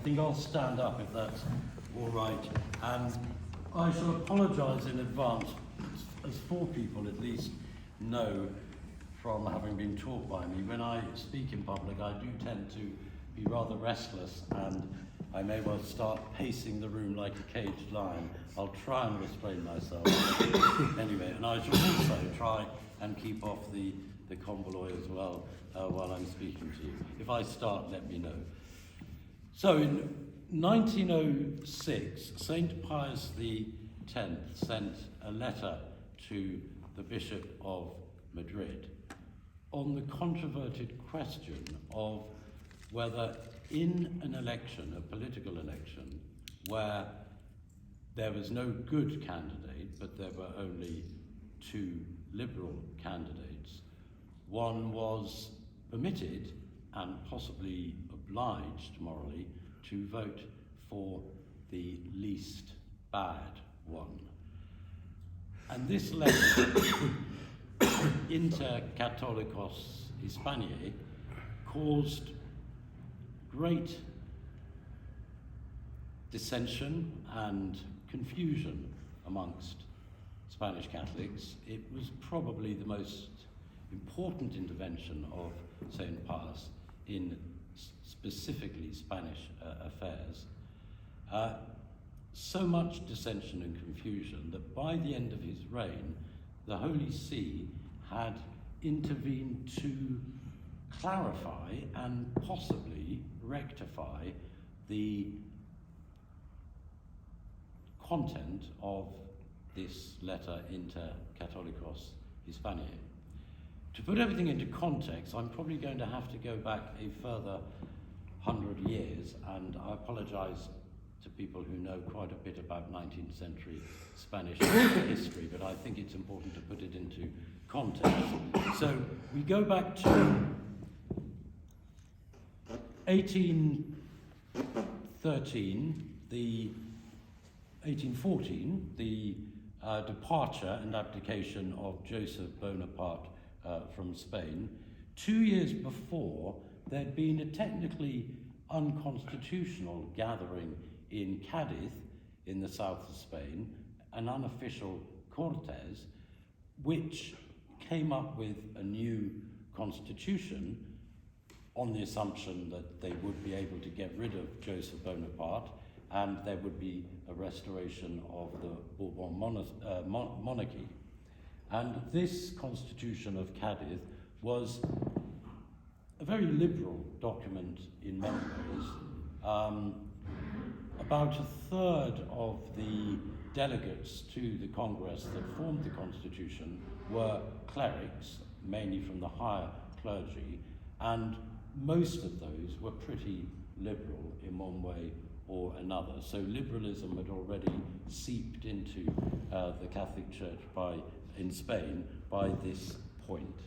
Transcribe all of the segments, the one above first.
think I'll stand up if that's all right. And I shall apologise in advance, as 4 people at least know from having been taught by me. When I speak in public, I do tend to be rather restless, and I may well start pacing the room like a caged lion. I'll try and restrain myself. Anyway, and I shall also try and keep off the convoy as well while I'm speaking to you. If I start, let me know. So in 1906, St. Pius X sent a letter to the Bishop of Madrid on the controverted question of whether in an election, a political election, where there was no good candidate, but there were only 2 liberal candidates, one was permitted and possibly obliged morally to vote for the least bad one. And this letter, Inter Catholicos Hispaniae, caused great dissension and confusion amongst Spanish Catholics. It was probably the most important intervention of St. Pius in specifically Spanish affairs. So much dissension and confusion that by the end of his reign, the Holy See had intervened to clarify and possibly rectify the content of this letter Inter Catholicos Hispaniae. To put everything into context, I'm probably going to have to go back a further 100 years, and I apologize to people who know quite a bit about 19th century Spanish history, but I think it's important to put it into context. So we go back to 1814, the departure and abdication of Joseph Bonaparte from Spain. 2 years before, there'd been a technically unconstitutional gathering in Cadiz, in the south of Spain, an unofficial Cortes, which came up with a new constitution on the assumption that they would be able to get rid of Joseph Bonaparte and there would be a restoration of the Bourbon monarchy. And this constitution of Cadiz was a very liberal document in many ways. About a third of the delegates to the Congress that formed the Constitution were clerics, mainly from the higher clergy, and most of those were pretty liberal in one way or another. So liberalism had already seeped into the Catholic Church in Spain by this point.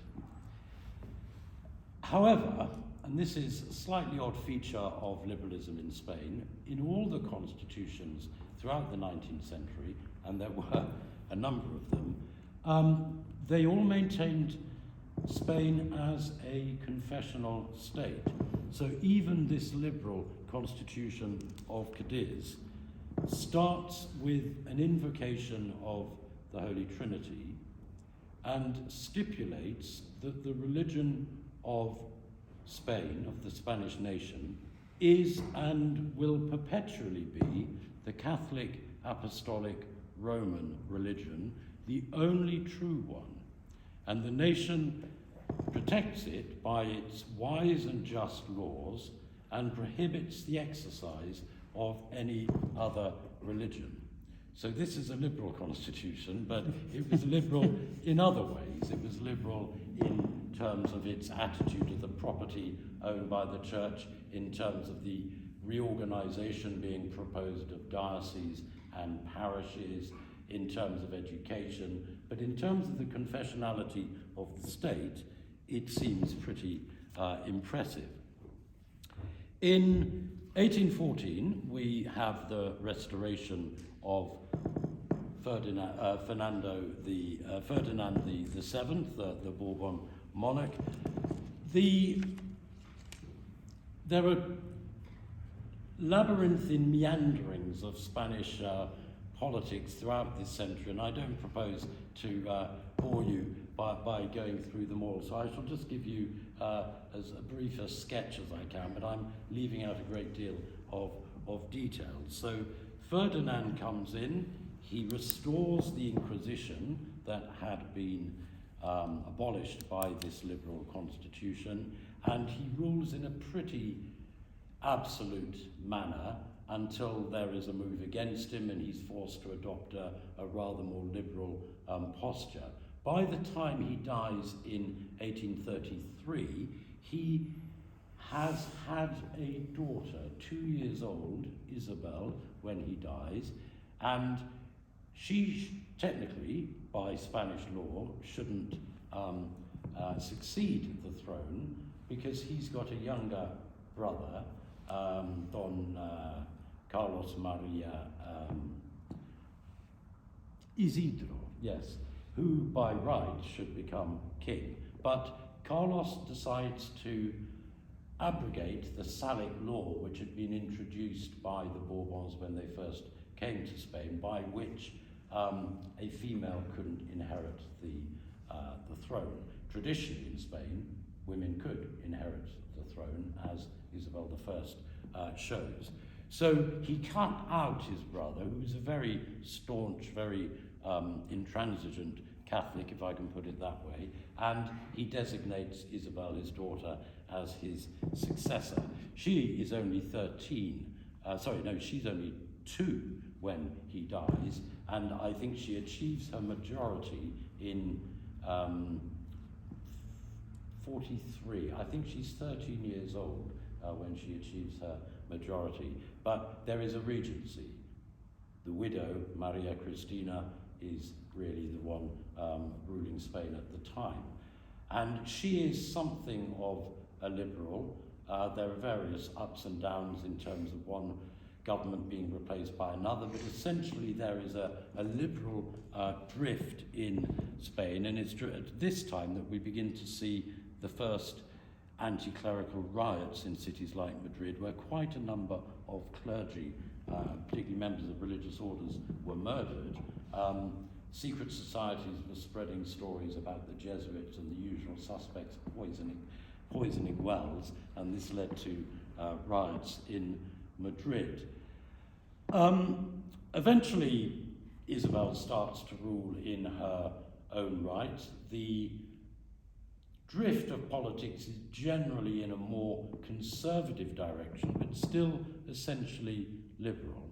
However, and this is a slightly odd feature of liberalism in Spain, in all the constitutions throughout the 19th century, and there were a number of them, they all maintained Spain as a confessional state. So even this liberal constitution of Cadiz starts with an invocation of the Holy Trinity and stipulates that the religion of Spain, of the Spanish nation, is and will perpetually be the Catholic Apostolic Roman religion, the only true one. And the nation protects it by its wise and just laws and prohibits the exercise of any other religion. So this is a liberal constitution, but it was liberal in other ways. It was liberal in terms of its attitude to the property owned by the church, in terms of the reorganization being proposed of dioceses and parishes, in terms of education, but in terms of the confessionality of the state, it seems pretty impressive. In 1814, we have the restoration of Ferdinand the Seventh, the Bourbon monarch. There are labyrinthine meanderings of Spanish politics throughout this century, and I don't propose to bore you by going through them all, so I shall just give you as brief a sketch as I can, but I'm leaving out a great deal of details. So Ferdinand comes in, he restores the Inquisition that had been abolished by this liberal constitution, and he rules in a pretty absolute manner until there is a move against him and he's forced to adopt a rather more liberal posture. By the time he dies in 1833, he has had a daughter, 2 years old, Isabel, when he dies, and she technically, by Spanish law, shouldn't succeed the throne because he's got a younger brother, Don Carlos Maria Isidro, yes, who by right should become king. But Carlos decides to abrogate the Salic law, which had been introduced by the Bourbons when they first came to Spain, by which a female couldn't inherit the throne. Traditionally in Spain, women could inherit the throne, as Isabel I shows. So he cut out his brother, who was a very staunch, very intransigent Catholic, if I can put it that way, and he designates Isabel, his daughter, as his successor. She is only 13, she's only 2 when he dies, and I think she achieves her majority in 43. I think she's 13 years old when she achieves her majority, but there is a regency. The widow, Maria Cristina, is really the one ruling Spain at the time. And she is something of a liberal. There are various ups and downs in terms of one government being replaced by another, but essentially there is a liberal drift in Spain, and it's at this time that we begin to see the first anti-clerical riots in cities like Madrid, where quite a number of clergy, particularly members of religious orders, were murdered. Secret societies were spreading stories about the Jesuits and the usual suspects poisoning wells, and this led to riots in Madrid. Eventually, Isabel starts to rule in her own right. The drift of politics is generally in a more conservative direction, but still essentially liberal.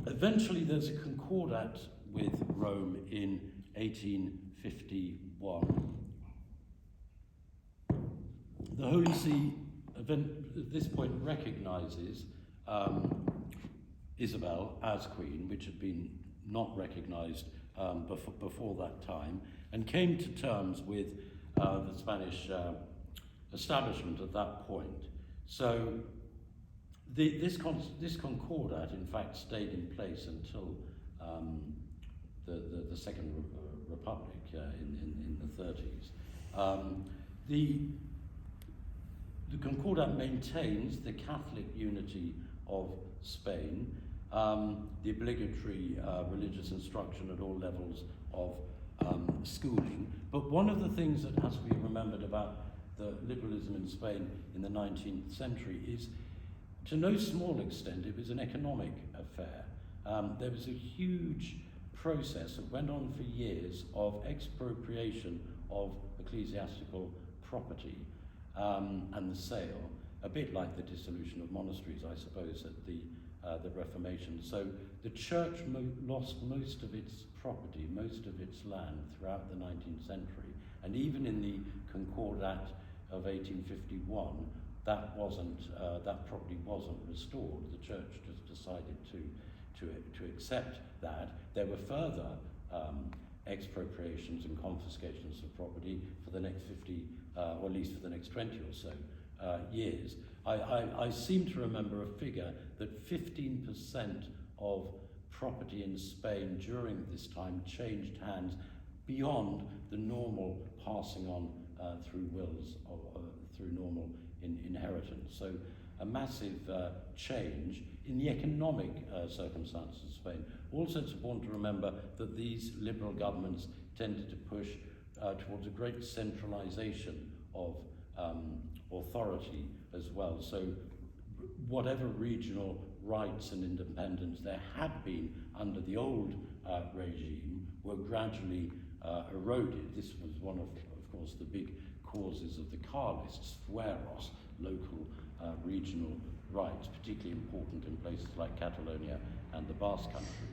Eventually, there's a concordat with Rome in 1851. The Holy See at this point recognizes Isabel as queen, which had been not recognized before that time, and came to terms with the Spanish establishment at that point. So this concordat, in fact, stayed in place until the Second Republic in the 30s. The concordat maintains the Catholic unity of Spain, the obligatory religious instruction at all levels of schooling. But one of the things that has to be remembered about the liberalism in Spain in the 19th century is, to no small extent, it was an economic affair. There was a huge process that went on for years of expropriation of ecclesiastical property and the sale, a bit like the dissolution of monasteries, I suppose, at the Reformation. So the church lost most of its property, most of its land throughout the 19th century, and even in the Concordat of 1851, that property wasn't restored. The church just decided to accept that. There were further expropriations and confiscations of property for the next 50, or at least for the next 20 or so years. I seem to remember a figure that 15% of property in Spain during this time changed hands beyond the normal passing on through wills, or through normal inheritance. So a massive change in the economic circumstances of Spain. Also, it's important to remember that these liberal governments tended to push towards a great centralization of authority as well. So whatever regional rights and independence there had been under the old regime were gradually eroded. This was one of course, the big causes of the Carlists, fueros, local regional rights, particularly important in places like Catalonia and the Basque Country.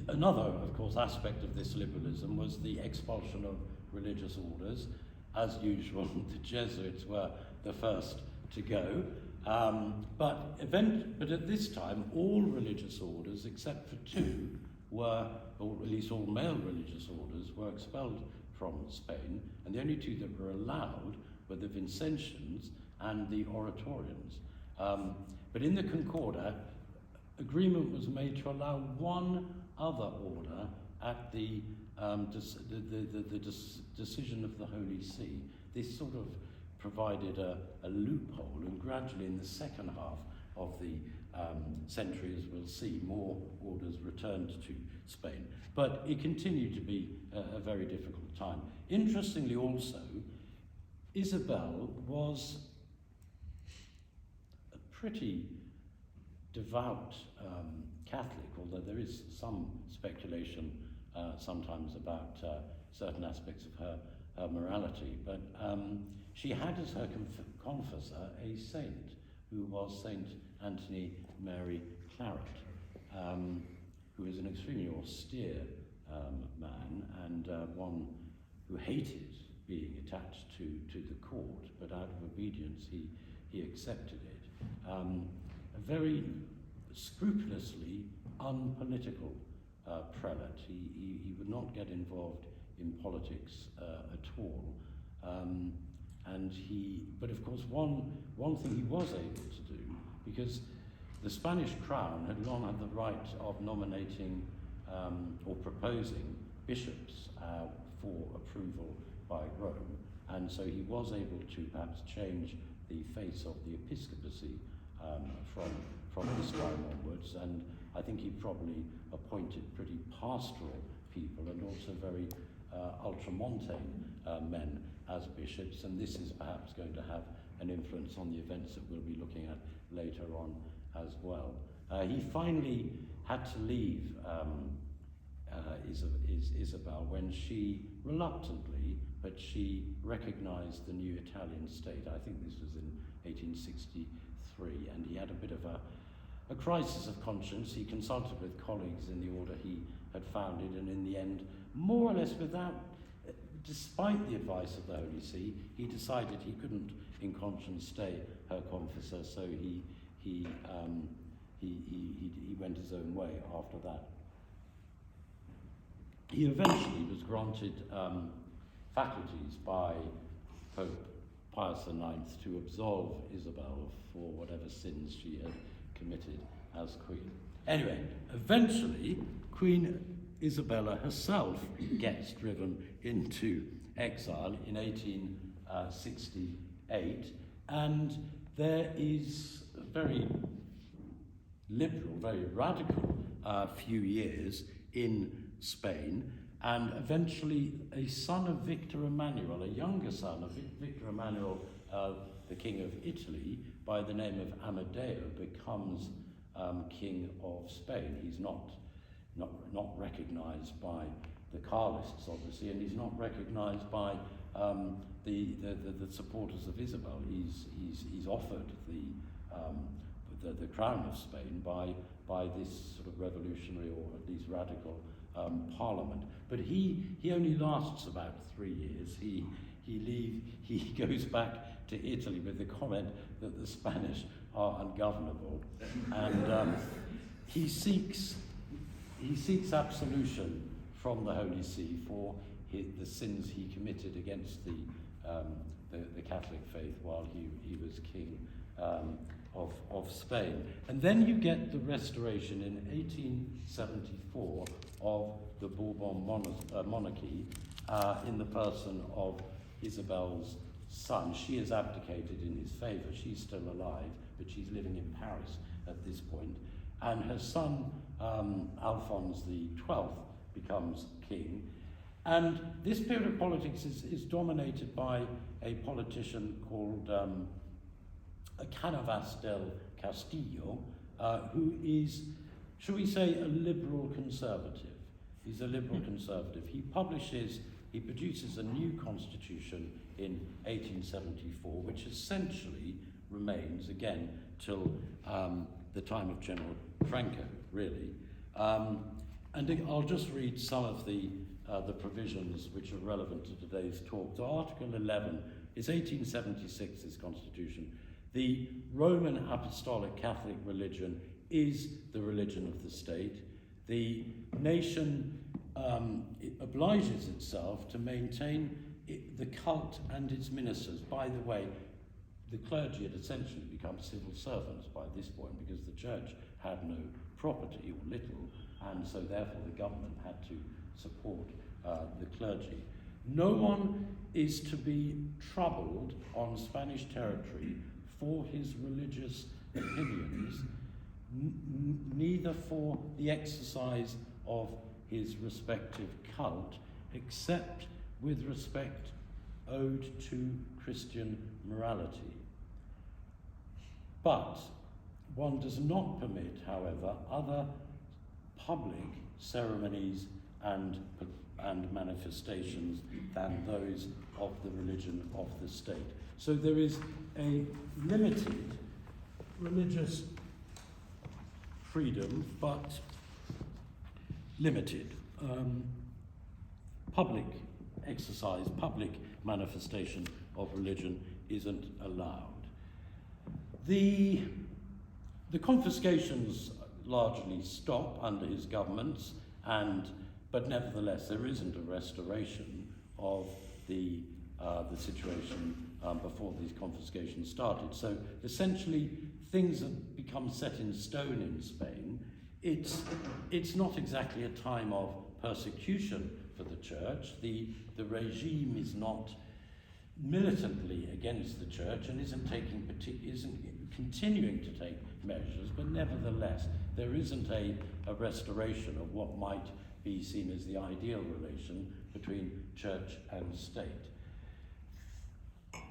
Another, of course, aspect of this liberalism was the expulsion of religious orders. As usual, the Jesuits were the first to go. But at this time, all religious orders, except for two, were, or at least all male religious orders, were expelled from Spain, and the only two that were allowed were the Vincentians and the Oratorians. But in the Concordat, agreement was made to allow one other order at the decision of the Holy See. This sort of provided a loophole, and gradually in the second half of the century, as we'll see, more orders returned to Spain. But it continued to be a very difficult time. Interestingly also, Isabel was a pretty devout Catholic, although there is some speculation sometimes about certain aspects of her morality, but she had as her confessor a saint who was Saint Anthony Mary Claret, who was an extremely austere man and one who hated being attached to the court, but out of obedience he accepted it. A very scrupulously unpolitical prelate. He would not get involved in politics at all. But of course, one thing he was able to do, because the Spanish crown had long had the right of nominating or proposing bishops for approval by Rome, and so he was able to perhaps change the face of the episcopacy from this time onwards, and I think he probably appointed pretty pastoral people and also very ultramontane men as bishops, and this is perhaps going to have an influence on the events that we'll be looking at later on as well. He finally had to leave Isabel when she reluctantly, but she recognized the new Italian state. I think this was in 1863, and he had a bit of a crisis of conscience. He consulted with colleagues in the order he had founded, and in the end, more or less despite the advice of the Holy See, he decided he couldn't in conscience stay her confessor, so he went his own way after that. He eventually was granted faculties by Pope Pius IX to absolve Isabel for whatever sins she had committed as queen. Anyway, eventually, Queen Isabella herself gets driven into exile in 1868, and there is a very liberal, very radical few years in Spain, and eventually a son of Victor Emmanuel, a younger son of Victor Emmanuel, the King of Italy, by the name of Amadeo, becomes King of Spain. He's not recognized by the Carlists, obviously, and he's not recognized by the supporters of Isabel. He's offered the crown of Spain by this sort of revolutionary or at least radical parliament. But he only lasts about 3 years. He goes back to Italy with the comment that the Spanish are ungovernable, and he seeks absolution from the Holy See for the sins he committed against the Catholic faith while he was king of Spain. And then you get the restoration in 1874 of the Bourbon monarchy in the person of Isabel's son. She has abdicated in his favour. She's still alive, but she's living in Paris at this point. And her son, Alphonse XII, becomes king. And this period of politics is dominated by a politician called Canovas del Castillo, who is, shall we say, a liberal conservative. He's a liberal conservative. He produces a new constitution in 1874, which essentially remains, again, till the time of General Franco, really. And I'll just read some of the provisions which are relevant to today's talk. So Article 11 is 1876, this constitution. The Roman Apostolic Catholic religion is the religion of the state. The nation obliges itself to maintain the cult and its ministers. By the way, the clergy had essentially become civil servants by this point because the church had no property, or little, and so therefore the government had to support the clergy. No one is to be troubled on Spanish territory for his religious opinions, neither for the exercise of his respective cult, except with respect owed to Christian morality. But one does not permit, however, other public ceremonies and manifestations than those of the religion of the state. So there is a limited religious freedom, but limited public exercise, public manifestation of religion isn't allowed. The confiscations largely stop under his governments, but nevertheless there isn't a restoration of the situation before these confiscations started. So essentially things have become set in stone in Spain. It's not exactly a time of persecution for the church. The regime is not militantly against the church and isn't continuing to take measures, but nevertheless there isn't a restoration of what might be seen as the ideal relation between church and state.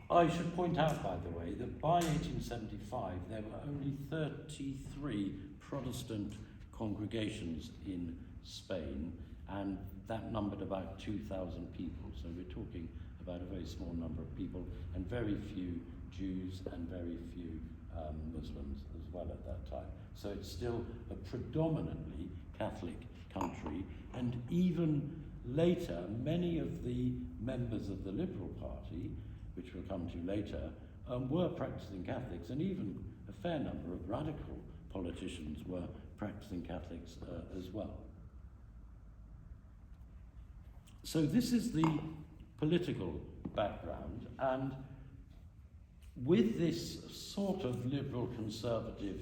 I should point out, by the way, that by 1875 there were only 33 Protestant congregations in Spain, and that numbered about 2,000 people. So we're talking about a very small number of people, and very few Jews and very few Muslims as well at that time. So it's still a predominantly Catholic country, and even later, many of the members of the Liberal Party, which we'll come to later, were practicing Catholics, and even a fair number of radical politicians were practicing Catholics as well. So this is the political background, and with this sort of liberal conservative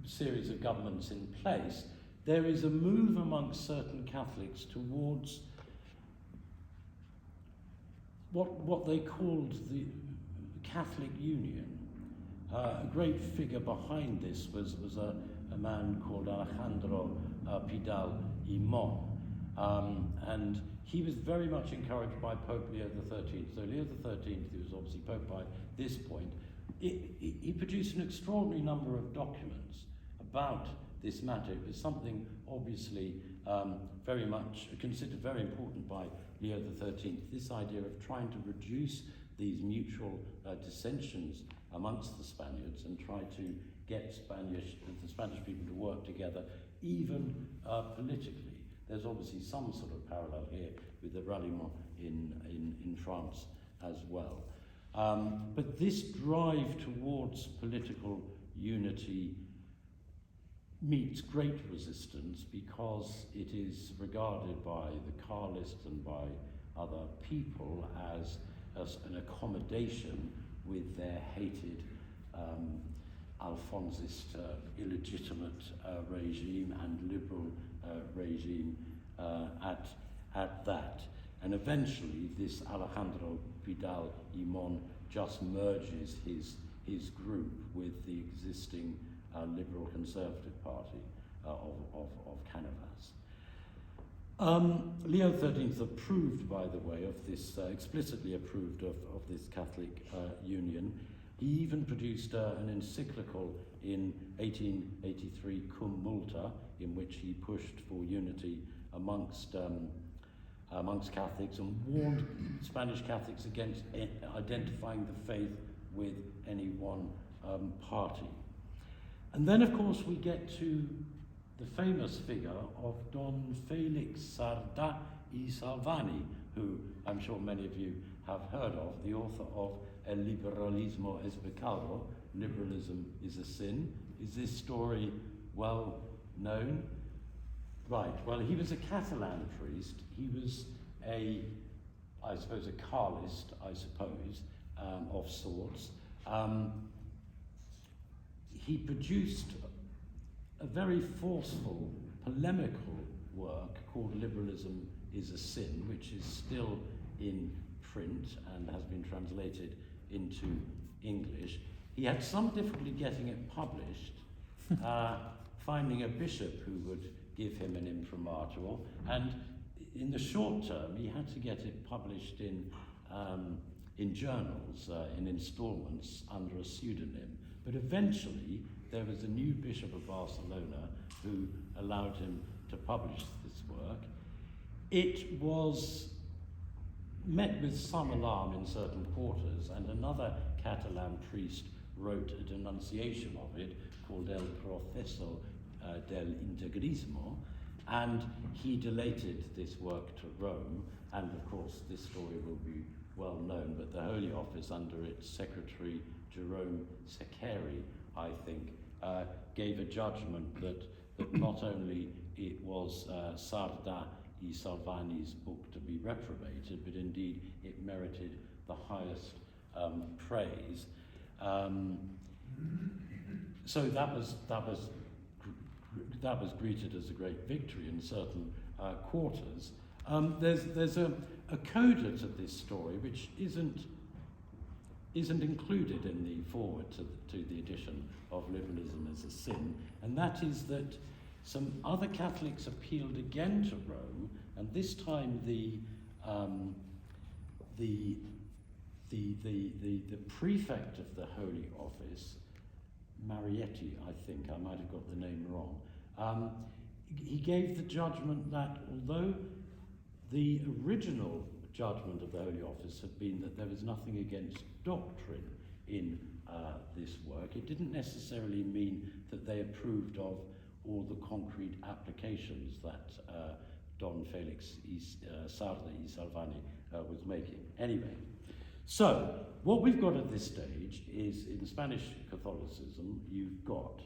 series of governments in place, there is a move amongst certain Catholics towards what they called the Catholic Union. A great figure behind this was a man called Alejandro Pidal Imon, and he was very much encouraged by Pope Leo XIII. So Leo XIII, who was obviously Pope by this point, he produced an extraordinary number of documents about this matter. It was something obviously very much considered very important by Leo XIII, this idea of trying to reduce these mutual dissensions amongst the Spaniards and try to get the Spanish people to work together, even politically. There's obviously some sort of parallel here with the ralliement in France as well. But this drive towards political unity meets great resistance because it is regarded by the Carlists and by other people as an accommodation with their hated Alphonsist illegitimate regime and liberal regime at that. And eventually this Alejandro Vidal Imon just merges his group with the existing Liberal Conservative Party of Canavas. Leo XIII approved, by the way, of this, explicitly approved of this Catholic union. He even produced an encyclical in 1883, Cum Multa, in which he pushed for unity amongst Catholics and warned Spanish Catholics against identifying the faith with any one party. And then, of course, we get to the famous figure of Don Felix Sardá y Salvani, who I'm sure many of you have heard of, the author of El Liberalismo es Pecado, Liberalism is a Sin. Is this story well known? Right, well, he was a Catalan priest. He was a Carlist, of sorts. He produced a very forceful, polemical work called Liberalism is a Sin, which is still in print and has been translated into English. He had some difficulty getting it published, finding a bishop who would give him an imprimatur, and in the short term he had to get it published in journals, in installments under a pseudonym. But eventually there was a new bishop of Barcelona who allowed him to publish this work. It was met with some alarm in certain quarters, and another Catalan priest wrote a denunciation of it called El Proceso del Integrismo, and he delated this work to Rome, and of course this story will be well known, but the Holy Office under its secretary Jerome Seccheri, I think, gave a judgment that not only it was Sardá y Salvani's book to be reprobated, but indeed it merited the highest praise. So that was greeted as a great victory in certain quarters. There's a coda to this story which isn't included in the foreword to the edition of Liberalism as a Sin, and that is that some other Catholics appealed again to Rome, and this time the prefect of the Holy Office, Marietti, I think, I might have got the name wrong, he gave the judgment that although the original judgment of the Holy Office had been that there was nothing against doctrine in this work, it didn't necessarily mean that they approved of all the concrete applications that Don Felix Sardá y Salvani was making. Anyway, so what we've got at this stage is, in Spanish Catholicism, you've got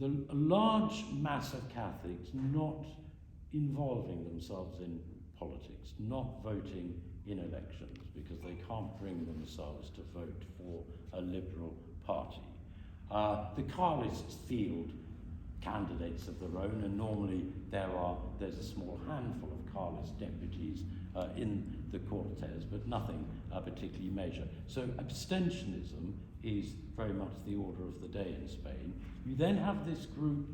a large mass of Catholics not involving themselves in politics, not voting in elections because they can't bring themselves to vote for a liberal party. The Carlists field candidates of their own, and normally there's a small handful of Carlist deputies in the Cortes, but nothing particularly major. So abstentionism is very much the order of the day in Spain. You then have this group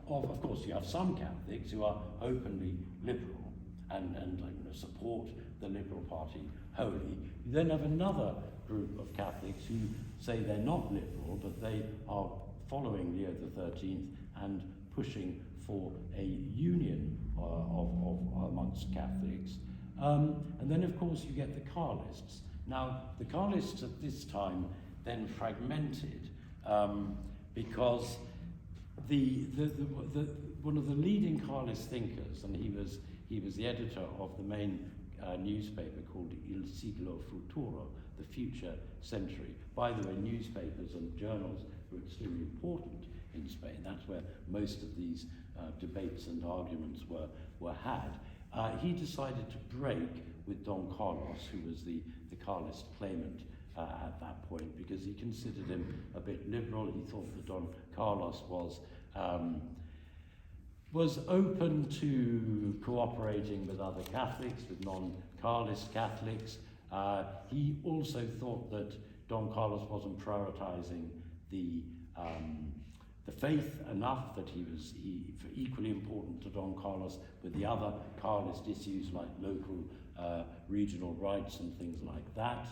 of course, you have some Catholics who are openly liberal and support the Liberal Party wholly. You then have another group of Catholics who say they're not liberal, but they are following Leo XIII and pushing for a union amongst Catholics. And then, of course, you get the Carlists. Now, the Carlists at this time then fragmented because one of the leading Carlist thinkers, and he was the editor of the main newspaper called Il Siglo Futuro, the future century. By the way, newspapers and journals were extremely important in Spain. That's where most of these debates and arguments were had. He decided to break with Don Carlos, who was the Carlist claimant at that point, because he considered him a bit liberal. He thought that Don Carlos was open to cooperating with other Catholics, with non-Carlist Catholics. He also thought that Don Carlos wasn't prioritizing the faith enough, that he was equally important to Don Carlos with the other Carlist issues like local regional rights and things like that.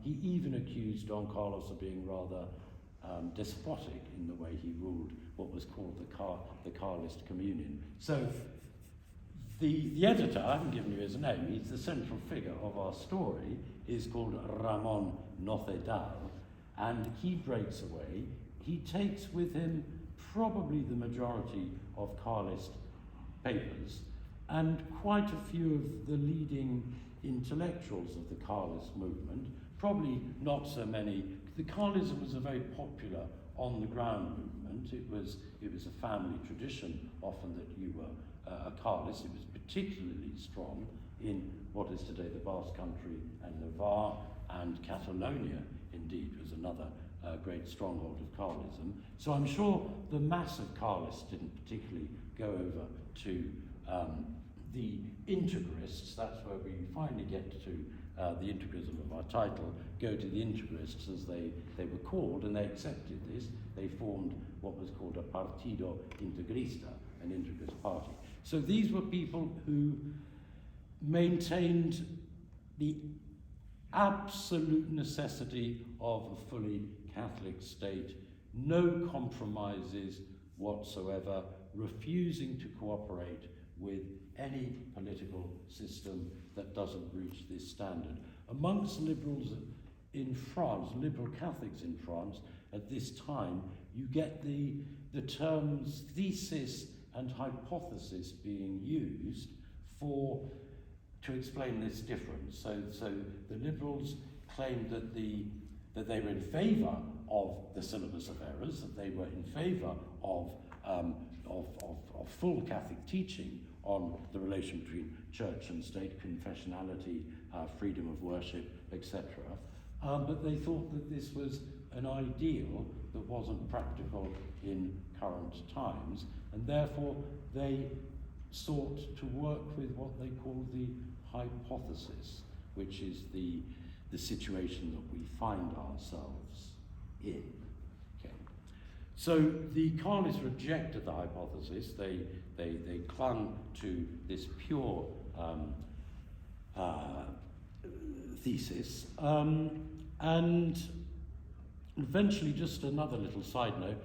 He even accused Don Carlos of being rather despotic in the way he ruled what was called the Carlist Communion. So the editor, I haven't given you his name, he's the central figure of our story, is called Ramon Nocedal, and he breaks away. He takes with him probably the majority of Carlist papers and quite a few of the leading intellectuals of the Carlist movement, probably not so many. The Carlism was a very popular on-the-ground movement. It was a family tradition often that you were a Carlist. It was particularly strong in what is today the Basque Country and Navarre, and Catalonia indeed was another great stronghold of Carlism. So I'm sure the mass of Carlists didn't particularly go over to the Integrists. That's where we finally get to the Integrism of our title, go to the Integrists as they were called, and they accepted this. They formed what was called a Partido Integrista, an Integrist party. So these were people who maintained the absolute necessity of a fully Catholic state, no compromises whatsoever, refusing to cooperate with any political system that doesn't reach this standard. Amongst liberals in France, liberal Catholics in France, at this time, you get the terms thesis and hypothesis being used to explain this difference. So the liberals claimed that they were in favour of the syllabus of errors, that they were in favour of full Catholic teaching on the relation between church and state, confessionality, freedom of worship, etc. But they thought that this was an ideal that wasn't practical in current times, and therefore they sought to work with what they call the hypothesis, which is the situation that we find ourselves in. Okay. So the Carlists rejected the hypothesis. They clung to this pure thesis, and eventually, just another little side note,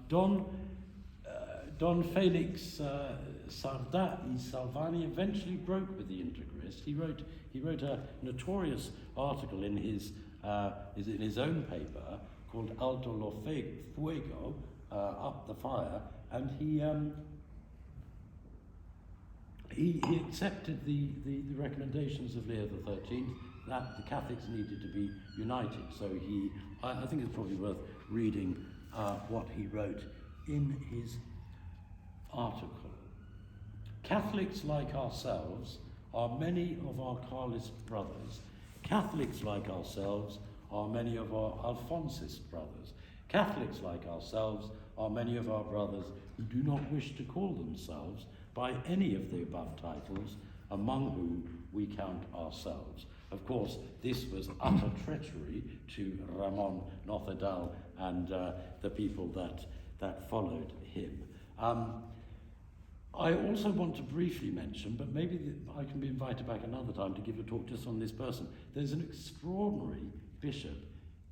Don Felix Salvani eventually broke with the Integrists. He wrote a notorious article in his own paper called Alto lo Fuego, Up the Fire, and he accepted the recommendations of Leo XIII that the Catholics needed to be united. So I think it's probably worth reading what he wrote in his article. Catholics like ourselves are many of our Carlist brothers. Catholics like ourselves are many of our Alphonsist brothers. Catholics like ourselves are many of our brothers who do not wish to call themselves by any of the above titles, among whom we count ourselves. Of course, this was utter treachery to Ramon Nocedal and the people that followed him. I also want to briefly mention, but maybe I can be invited back another time to give a talk just on this person. There's an extraordinary bishop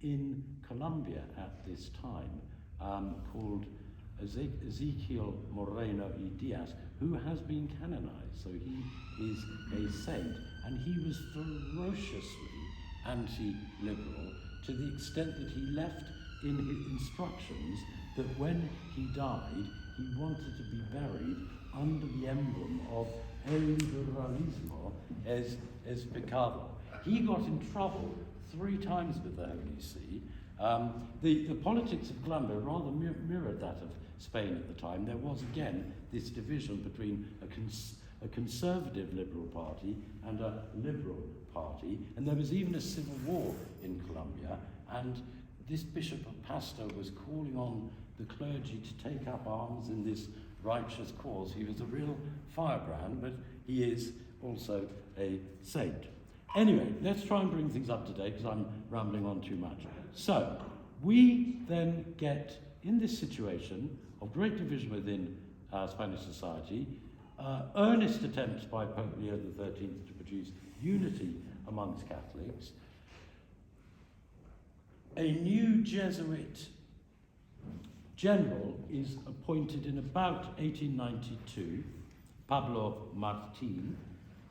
in Colombia at this time called Ezequiel Moreno y Diaz, who has been canonized. So he is a saint, and he was ferociously anti-liberal to the extent that he left in his instructions that when he died, he wanted to be buried under the emblem of El Liberalismo es Pecado. He got in trouble 3 times with the Holy See. The politics of Colombia rather mirrored that of Spain at the time. There was again this division between a conservative liberal party and a liberal party, and there was even a civil war in Colombia, and this Bishop of Pasto was calling on the clergy to take up arms in this righteous cause. He was a real firebrand, but he is also a saint. Anyway, let's try and bring things up to date, because I'm rambling on too much. So, we then get, in this situation of great division within Spanish society, earnest attempts by Pope Leo XIII to produce unity amongst Catholics, a new Jesuit general is appointed in about 1892, Pablo Martin,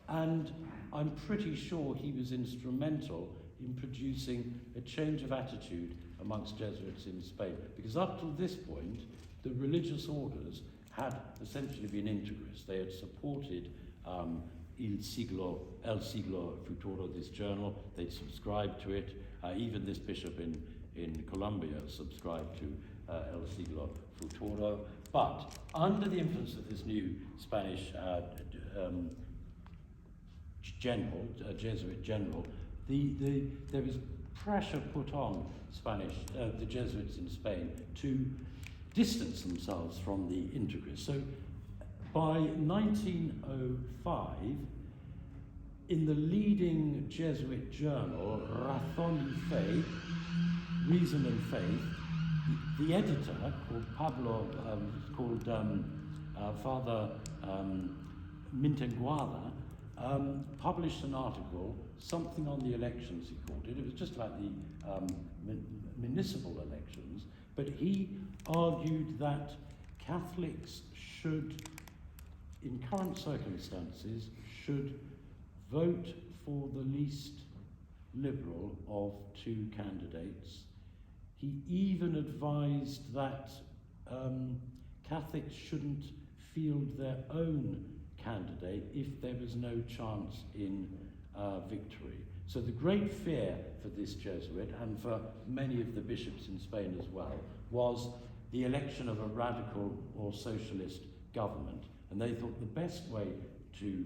and I'm pretty sure he was instrumental in producing a change of attitude amongst Jesuits in Spain, because up till this point, the religious orders had essentially been integrist. They had supported El Siglo Futuro, this journal. They'd subscribed to it. Even this bishop in Colombia subscribed to El Siglo Futuro. But under the influence of this new Spanish Jesuit general, there was pressure put on the Jesuits in Spain to distance themselves from the integrists. So by 1905, in the leading Jesuit journal, Razón y Fe, Reason and Faith, the editor, called Father Mintenguada, published an article, something on the elections, he called it. It was just about the municipal elections, but he argued that Catholics should, in current circumstances, should vote for the least liberal of two candidates. He even advised that Catholics shouldn't field their own candidate if there was no chance in victory. So the great fear for this Jesuit, and for many of the bishops in Spain as well, was the election of a radical or socialist government. And they thought the best way to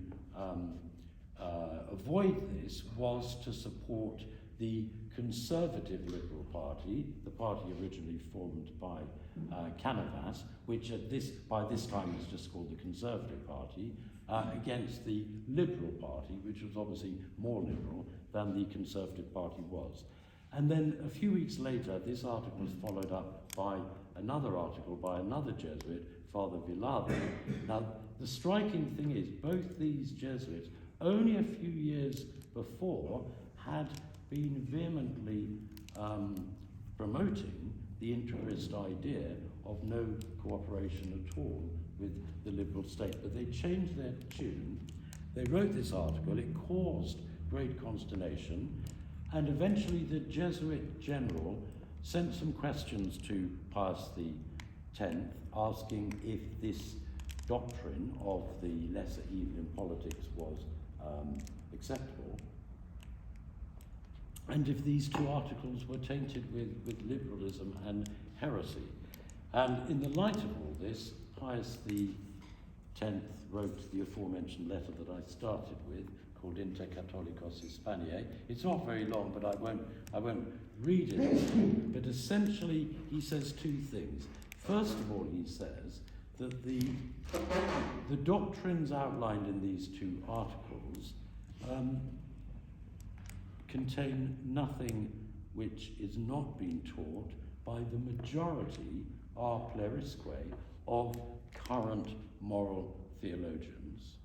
avoid this was to support the conservative Liberal Party, the party originally formed by Canovas, which by this time was just called the Conservative Party, against the Liberal Party, which was obviously more liberal than the Conservative Party was. And then a few weeks later, this article was followed up by another article by another Jesuit, Father Villada. Now, the striking thing is, both these Jesuits, only a few years before, had been vehemently promoting the integrist idea of no cooperation at all with the liberal state. But they changed their tune. They wrote this article. It caused great consternation. And eventually the Jesuit general sent some questions to Pius X, asking if this doctrine of the lesser evil in politics was acceptable, and if these two articles were tainted with liberalism and heresy. And in the light of all this, Pius X wrote the aforementioned letter that I started with, called Inter Catholicos Hispaniae. It's not very long, but I won't read it. But essentially, he says two things. First of all, he says that the doctrines outlined in these two articles contain nothing which is not being taught by the majority, a pluralisque, of current moral theologians.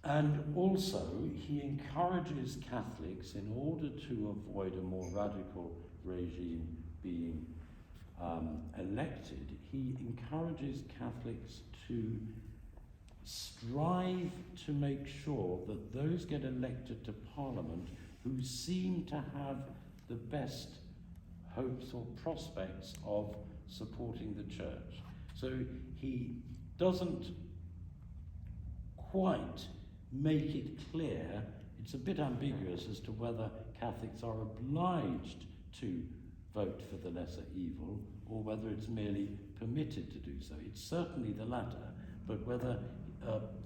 And also, he encourages Catholics, in order to avoid a more radical regime being elected, he encourages Catholics to strive to make sure that those get elected to Parliament who seem to have the best hopes or prospects of supporting the Church. So he doesn't quite make it clear, it's a bit ambiguous as to whether Catholics are obliged to vote for the lesser evil or whether it's merely permitted to do so. It's certainly the latter, but whether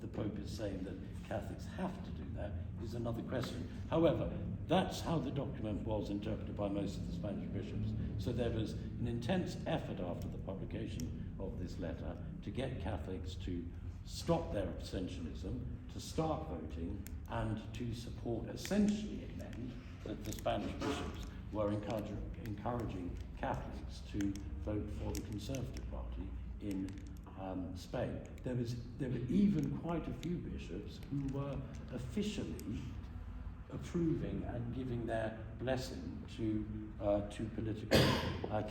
the Pope is saying that Catholics have to do that is another question. However, that's how the document was interpreted by most of the Spanish bishops. So there was an intense effort after the publication of this letter to get Catholics to stop their abstentionism, to start voting, and to support, essentially it meant that the Spanish bishops were encouraging Catholics to vote for the Conservative Party in Spain. There were even quite a few bishops who were officially approving and giving their blessing to political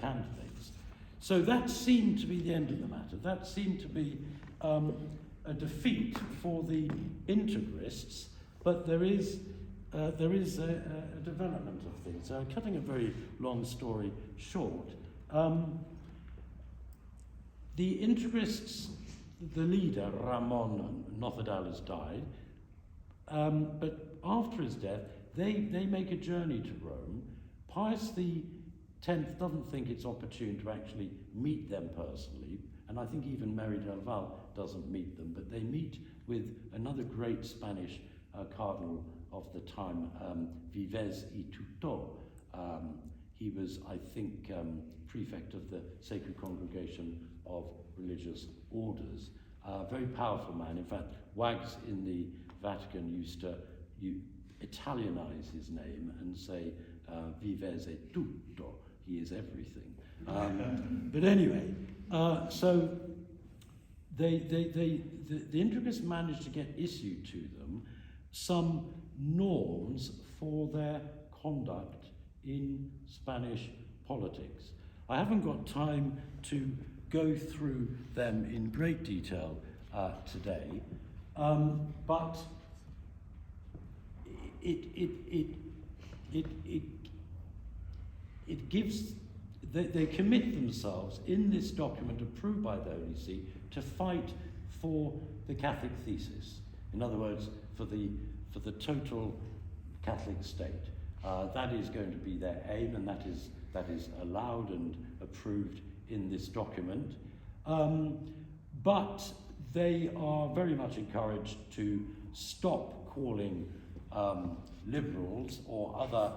candidates. So that seemed to be the end of the matter. That seemed to be a defeat for the Integrists, but there is a development of things. Cutting a very long story short, the Integrists, the leader, Ramon Nocedales, died, but after his death, they make a journey to Rome. Pius X doesn't think it's opportune to actually meet them personally, and I think even Mary del Val doesn't meet them, but they meet with another great Spanish cardinal of the time, Vives y Tutor. He was, I think, prefect of the Sacred Congregation of Religious Orders. Very powerful man. In fact, wags in the Vatican used to Italianize his name and say, Vives e tutto, he is everything. But anyway, so the Integrists managed to get issued to them some norms for their conduct in Spanish politics. I haven't got time to go through them in great detail today, but it gives, they commit themselves in this document approved by the Holy See to fight for the Catholic thesis. In other words, for the total Catholic state. That is going to be their aim, and that is allowed and approved in this document. But they are very much encouraged to stop calling liberals or other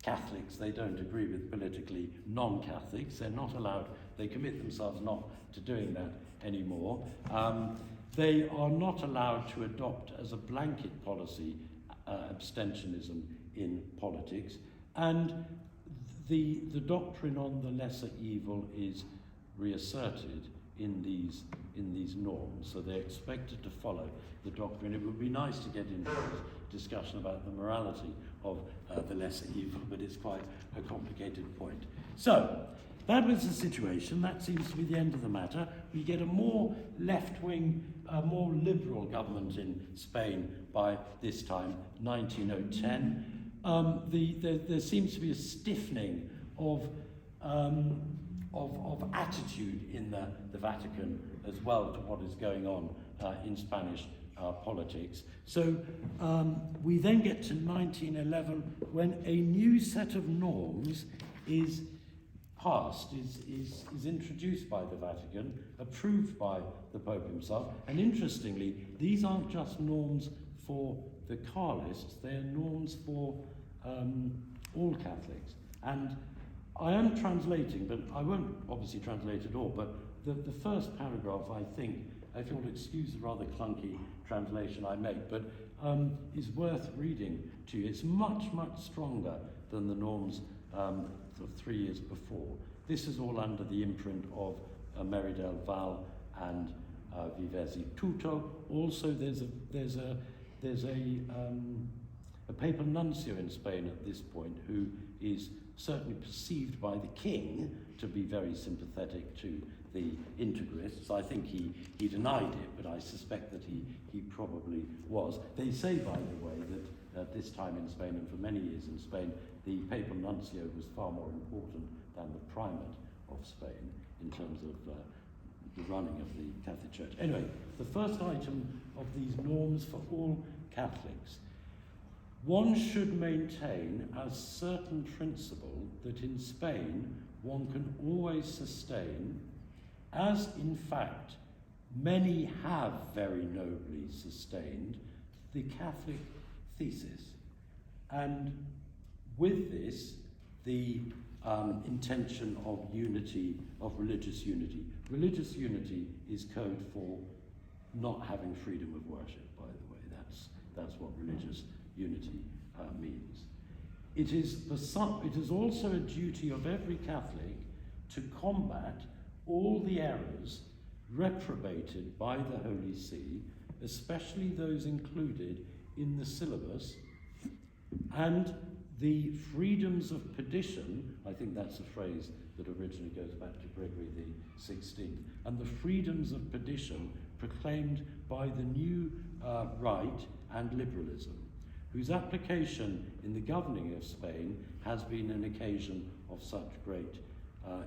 Catholics they don't agree with politically non-Catholics. They're not allowed, they commit themselves not to doing that anymore. They are not allowed to adopt as a blanket policy abstentionism in politics, and the doctrine on the lesser evil is reasserted in these norms. So they're expected to follow the doctrine. It would be nice to get into a discussion about the morality of the lesser evil, but it's quite a complicated point. So that was the situation. That seems to be the end of the matter. We get a more left-wing, more liberal government in Spain by this time, 1910. There seems to be a stiffening of attitude in the Vatican as well to what is going on in Spanish politics. So we then get to 1911 when a new set of norms is passed, is introduced by the Vatican, approved by the Pope himself. And interestingly, these aren't just norms for the Carlists, they are norms for all Catholics. And I am translating, but I won't obviously translate it all, but the first paragraph, I think, if you'll excuse the rather clunky translation I make, but is worth reading to you. It's much, much stronger than the norms of 3 years before. This is all under the imprint of Mary del Val and Vives y Tutor. Also, there's a papal nuncio in Spain at this point who is certainly perceived by the king to be very sympathetic to the Integrists. I think he denied it, but I suspect that he probably was. They say, by the way, that at this time in Spain, and for many years in Spain, the papal nuncio was far more important than the primate of Spain in terms of the running of the Catholic Church. Anyway, the first item of these norms for all Catholics. One should maintain as certain principle that in Spain one can always sustain, as in fact many have very nobly sustained the Catholic thesis. And with this, the intention of unity, of religious unity. Religious unity is code for not having freedom of worship, by the way. That's what religious unity means. It is also a duty of every Catholic to combat all the errors reprobated by the Holy See, especially those included in the syllabus, and the freedoms of perdition. I think that's a phrase that originally goes back to Gregory the 16th, and the freedoms of perdition proclaimed by the new right and liberalism, whose application in the governing of Spain has been an occasion of such great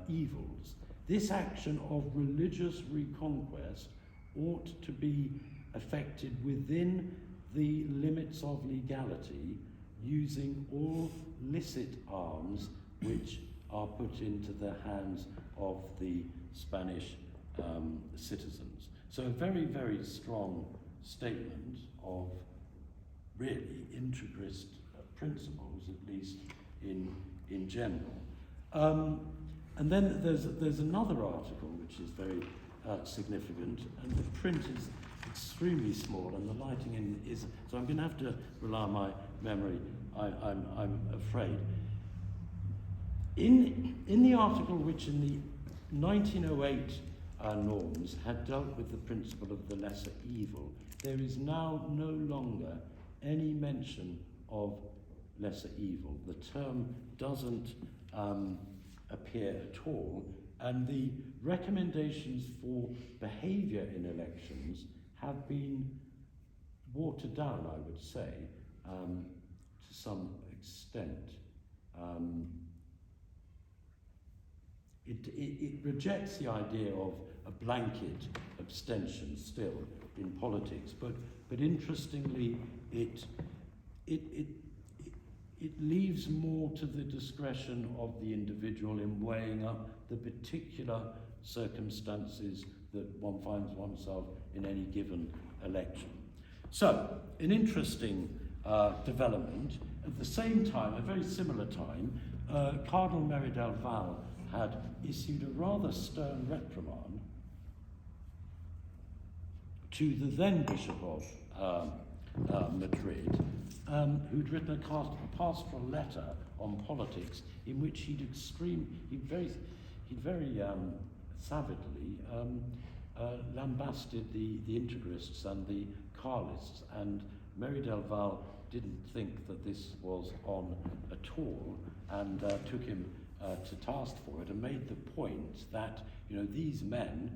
evils. This action of religious reconquest ought to be effected within the limits of legality, using all licit arms which are put into the hands of the Spanish citizens. So a very, very strong statement of really integrist principles, at least in general. And then there's another article which is very significant, and the print is extremely small, and the lighting is, so I'm going to have to rely on my memory, I'm afraid. In the article which in the 1908 norms had dealt with the principle of the lesser evil, there is now no longer any mention of lesser evil. The term doesn't appear at all, and the recommendations for behaviour in elections have been watered down, I would say, to some extent. It rejects the idea of a blanket abstention still in politics, but interestingly, it leaves more to the discretion of the individual in weighing up the particular circumstances that one finds oneself in any given election. So, an interesting development. At the same time, a very similar time, Cardinal Merry del Val had issued a rather stern reprimand to the then Bishop of Madrid, who'd written a pastoral letter on politics in which he'd very savagely lambasted the Integrists and the Carlists, and Merry del Val didn't think that this was on at all, and took him to task for it, and made the point that, you know, these men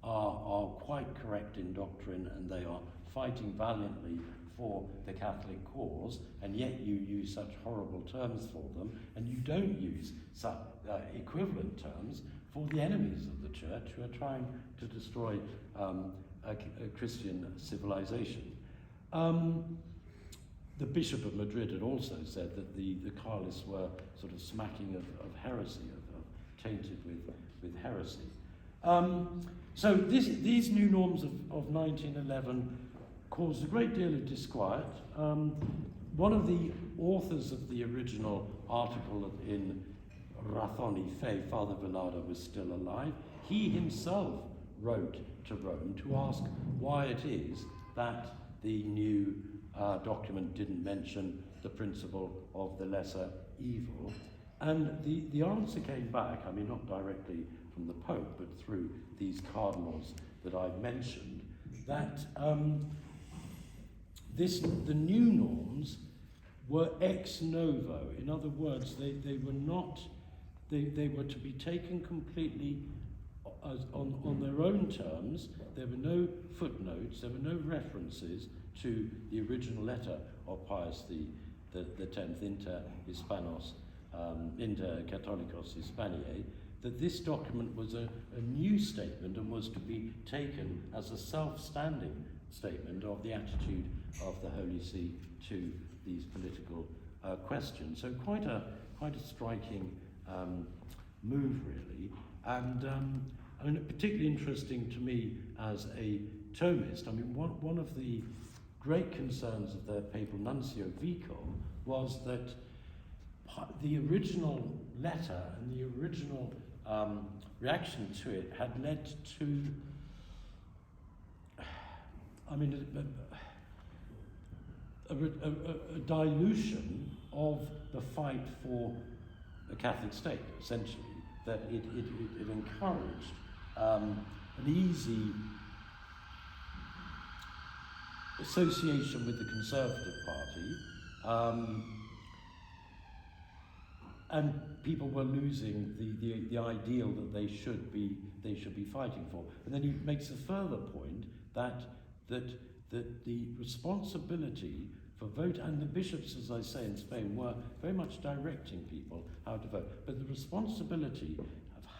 are quite correct in doctrine, and they are fighting valiantly for the Catholic cause, and yet you use such horrible terms for them, and you don't use such equivalent terms for the enemies of the Church who are trying to destroy a Christian civilization. The Bishop of Madrid had also said that the Carlists were sort of smacking of heresy, of tainted with heresy. So these new norms of 1911 caused a great deal of disquiet. One of the authors of the original article in Razón y Fe, Father Velada, was still alive. He himself wrote to Rome to ask why it is that the new document didn't mention the principle of the lesser evil. And the answer came back, I mean, not directly from the Pope, but through these cardinals that I've mentioned, that the new norms were ex novo. In other words, they were to be taken completely on their own terms. There were no footnotes, there were no references to the original letter of Pius the Tenth, Inter Catholicos Hispaniae, that this document was a new statement and was to be taken as a self-standing statement of the attitude of the Holy See to these political questions. So quite a striking move, really. And I mean, particularly interesting to me as a Thomist. I mean, one of the great concerns of the papal nuncio Vico was that the original letter and the original reaction to it had led to, I mean, a dilution of the fight for a Catholic state, essentially, that it encouraged an easy association with the Conservative Party, and people were losing the ideal that they should be fighting for. And then he makes a further point that the responsibility for vote, and the bishops, as I say, in Spain, were very much directing people how to vote, but the responsibility of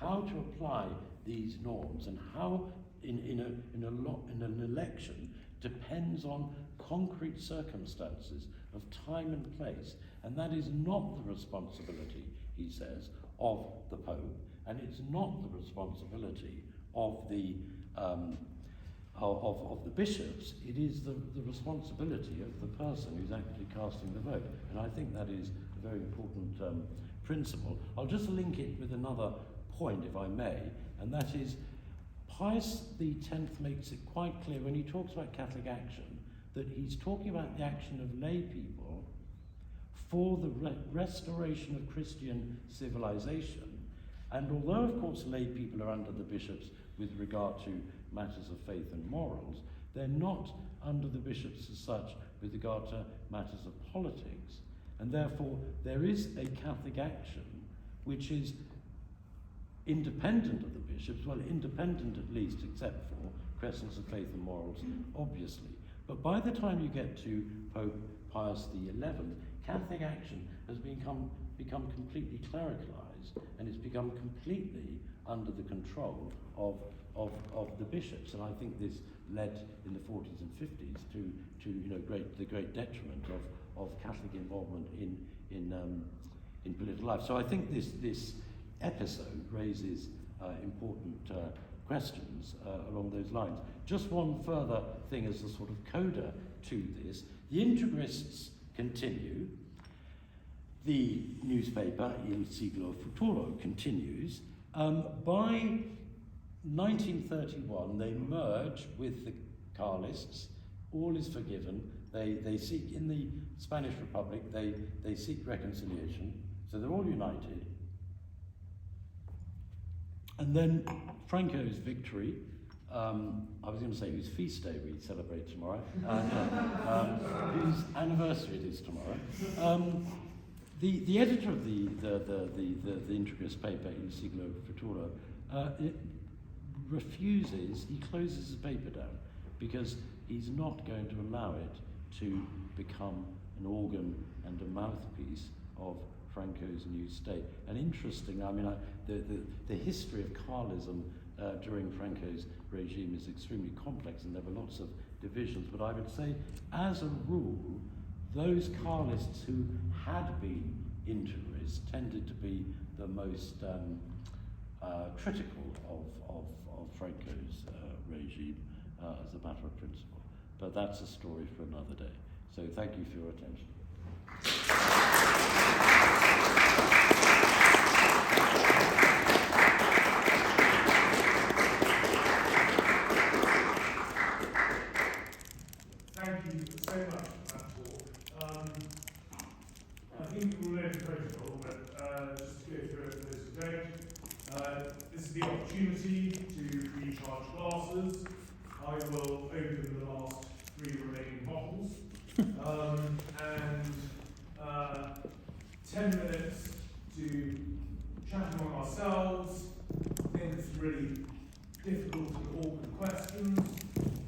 how to apply these norms and how in an election depends on concrete circumstances of time and place, and that is not the responsibility, he says, of the Pope, and it's not the responsibility of the bishops. It is the responsibility of the person who's actually casting the vote, and I think that is a very important principle. I'll just link it with another point, if I may, and that is Pius X makes it quite clear when he talks about Catholic action that he's talking about the action of lay people for the restoration of Christian civilization. And although, of course, lay people are under the bishops with regard to matters of faith and morals, they're not under the bishops as such with regard to matters of politics. And therefore, there is a Catholic action which is independent of the bishops, well, independent at least, except for questions of faith and morals, obviously. But by the time you get to Pope Pius XI, Catholic action has become completely clericalized, and it's become completely under the control of the bishops. And I think this led in the 40s and 50s to the great detriment of Catholic involvement in political life. So I think this episode raises important questions along those lines. Just one further thing as a sort of coda to this. The Integrists continue. The newspaper Il Siglo Futuro continues. By 1931, they merge with the Carlists. All is forgiven. They seek, in the Spanish Republic, they seek reconciliation. So they're all united. And then Franco's victory, I was going to say whose feast day we celebrate tomorrow, whose anniversary it is tomorrow. The editor of the Integrist paper, Il Siglo Futuro, refuses, he closes his paper down because he's not going to allow it to become an organ and a mouthpiece of Franco's new state. And interesting, I mean, the history of Carlism during Franco's regime is extremely complex, and there were lots of divisions, but I would say, as a rule, those Carlists who had been Integrists tended to be the most critical of Franco's regime as a matter of principle. But that's a story for another day. So thank you for your attention. Thank you so much for that talk. I think we'll learn protocol, but just to go through it for those who don't. This is the opportunity to recharge glasses. I will open the last 3 remaining bottles. And 10 minutes to chat among ourselves. I think it's really difficult and awkward questions.